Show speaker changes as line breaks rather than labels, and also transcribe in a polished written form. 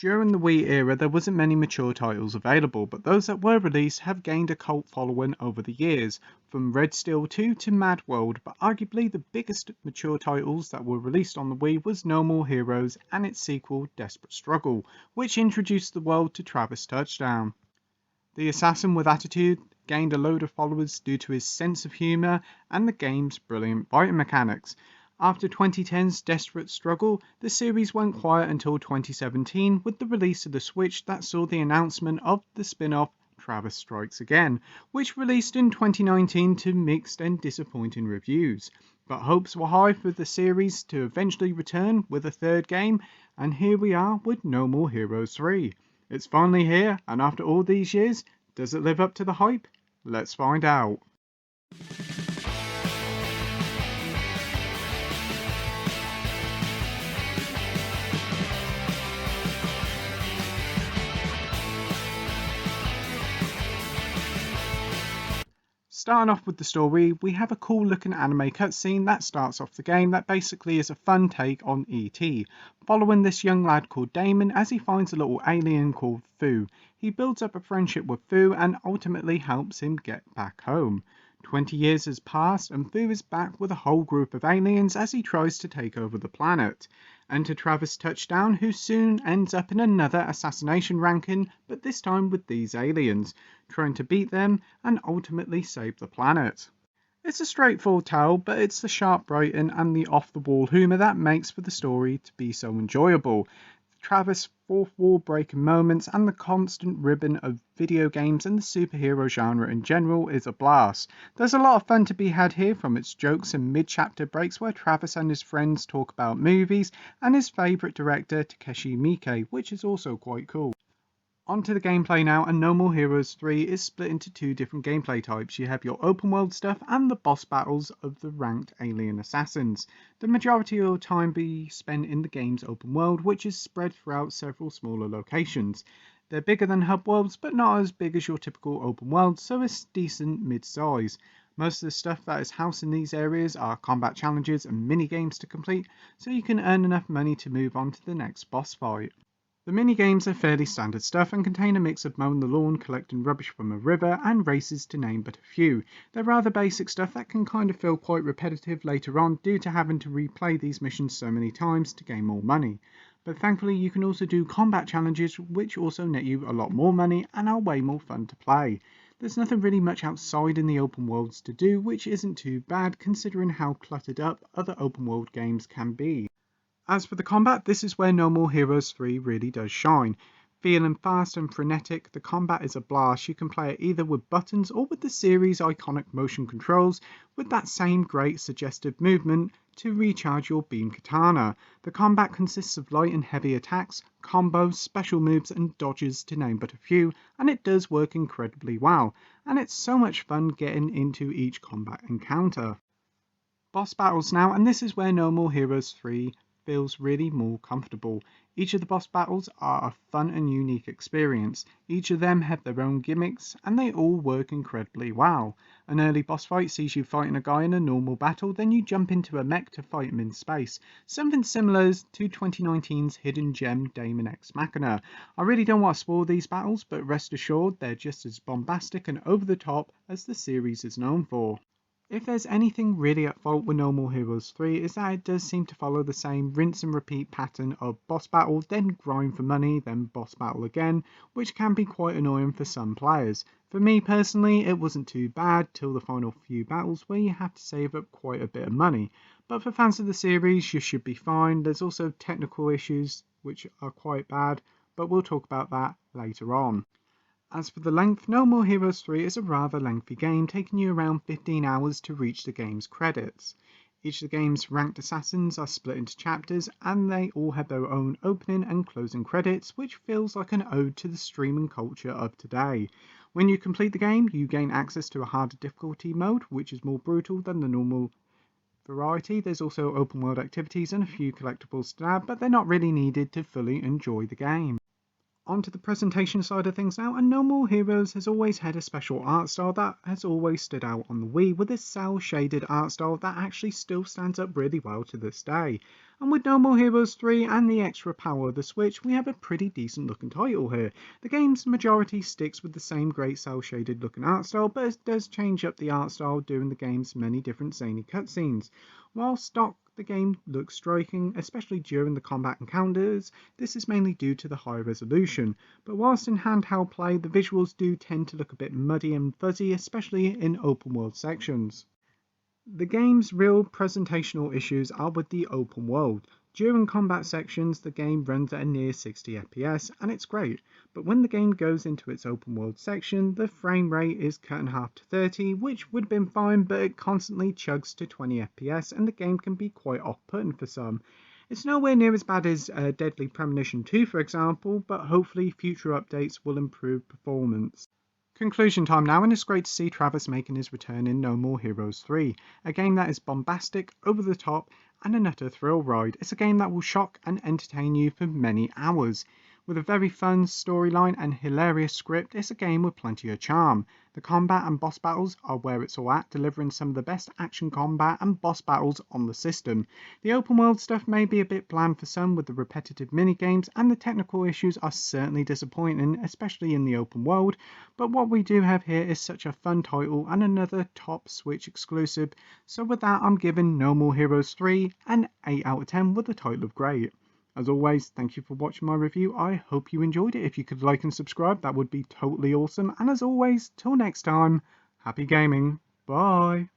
During the Wii era, there wasn't many mature titles available, but those that were released have gained a cult following over the years, from Red Steel 2 to Mad World, but arguably the biggest mature titles that were released on the Wii was No More Heroes and its sequel, Desperate Struggle, which introduced the world to Travis Touchdown. The assassin with attitude gained a load of followers due to his sense of humour and the game's brilliant fighting mechanics. After 2010's Desperate Struggle, the series went quiet until 2017 with the release of the Switch that saw the announcement of the spin-off Travis Strikes Again, which released in 2019 to mixed and disappointing reviews. But hopes were high for the series to eventually return with a third game, and here we are with No More Heroes 3. It's finally here, and after all these years, does it live up to the hype? Let's find out. Starting off with the story, we have a cool looking anime cutscene that starts off the game that basically is a fun take on E.T., following this young lad called Damon as he finds a little alien called Fu. He builds up a friendship with Fu and ultimately helps him get back home. 20 years has passed and Fu is back with a whole group of aliens as he tries to take over the planet. Enter Travis Touchdown, who soon ends up in another assassination ranking, but this time with these aliens, trying to beat them and ultimately save the planet. It's a straightforward tale, but it's the sharp writing and the off-the-wall humour that makes for the story to be so enjoyable. Travis' fourth wall breaking moments and the constant ribbon of video games and the superhero genre in general is a blast. There's a lot of fun to be had here, from its jokes and mid-chapter breaks where Travis and his friends talk about movies and his favourite director Takeshi Miike, which is also quite cool. Onto the gameplay now, and No More Heroes 3 is split into two different gameplay types. You have your open world stuff and the boss battles of the ranked alien assassins. The majority of your time be spent in the game's open world, which is spread throughout several smaller locations. They're bigger than hub worlds, but not as big as your typical open world, so it's decent mid-size. Most of the stuff that is housed in these areas are combat challenges and mini games to complete, so you can earn enough money to move on to the next boss fight. The mini-games are fairly standard stuff and contain a mix of mowing the lawn, collecting rubbish from a river, and races to name but a few. They're rather basic stuff that can kind of feel quite repetitive later on due to having to replay these missions so many times to gain more money. But thankfully you can also do combat challenges which also net you a lot more money and are way more fun to play. There's nothing really much outside in the open worlds to do, which isn't too bad considering how cluttered up other open world games can be. As for the combat, this is where No More Heroes 3 really does shine. Feeling fast and frenetic, the combat is a blast. You can play it either with buttons or with the series' iconic motion controls, with that same great suggestive movement to recharge your beam katana. The combat consists of light and heavy attacks, combos, special moves and dodges to name but a few, and it does work incredibly well, and it's so much fun getting into each combat encounter. Boss battles now, and this is where No More Heroes 3 feels really more comfortable. Each of the boss battles are a fun and unique experience. Each of them have their own gimmicks and they all work incredibly well. An early boss fight sees you fighting a guy in a normal battle, then you jump into a mech to fight him in space. Something similar to 2019's hidden gem Daemon X Machina. I really don't want to spoil these battles, but rest assured they're just as bombastic and over the top as the series is known for. If there's anything really at fault with No More Heroes 3 is that it does seem to follow the same rinse and repeat pattern of boss battle, then grind for money, then boss battle again, which can be quite annoying for some players. For me personally, it wasn't too bad till the final few battles where you have to save up quite a bit of money. But for fans of the series, you should be fine. There's also technical issues which are quite bad, but we'll talk about that later on. As for the length, No More Heroes 3 is a rather lengthy game, taking you around 15 hours to reach the game's credits. Each of the game's ranked assassins are split into chapters, and they all have their own opening and closing credits, which feels like an ode to the streaming culture of today. When you complete the game, you gain access to a harder difficulty mode, which is more brutal than the normal variety. There's also open world activities and a few collectibles to add, but they're not really needed to fully enjoy the game. Onto the presentation side of things now, and No More Heroes has always had a special art style that has always stood out on the Wii, with this cel shaded art style that actually still stands up really well to this day. And with No More Heroes 3 and the extra power of the Switch, we have a pretty decent looking title here. The game's majority sticks with the same great cel shaded looking art style, but it does change up the art style during the game's many different zany cutscenes. While stock the game looks striking, especially during the combat encounters. This is mainly due to the high resolution, but whilst in handheld play, the visuals do tend to look a bit muddy and fuzzy, especially in open world sections. The game's real presentational issues are with the open world. During combat sections, the game runs at a near 60 FPS, and it's great, but when the game goes into its open world section, the frame rate is cut in half to 30, which would have been fine, but it constantly chugs to 20 FPS, and the game can be quite off-putting for some. It's nowhere near as bad as Deadly Premonition 2, for example, but hopefully future updates will improve performance. Conclusion time now, and it's great to see Travis making his return in No More Heroes 3, a game that is bombastic, over the top, and an utter thrill ride. It's a game that will shock and entertain you for many hours. With a very fun storyline and hilarious script, it's a game with plenty of charm. The combat and boss battles are where it's all at, delivering some of the best action combat and boss battles on the system. The open world stuff may be a bit bland for some with the repetitive minigames, and the technical issues are certainly disappointing, especially in the open world, but what we do have here is such a fun title and another top Switch exclusive, so with that I'm giving No More Heroes 3 an 8 out of 10 with the title of great. As always, thank you for watching my review. I hope you enjoyed it. If you could like and subscribe, that would be totally awesome. And as always, till next time, happy gaming. Bye.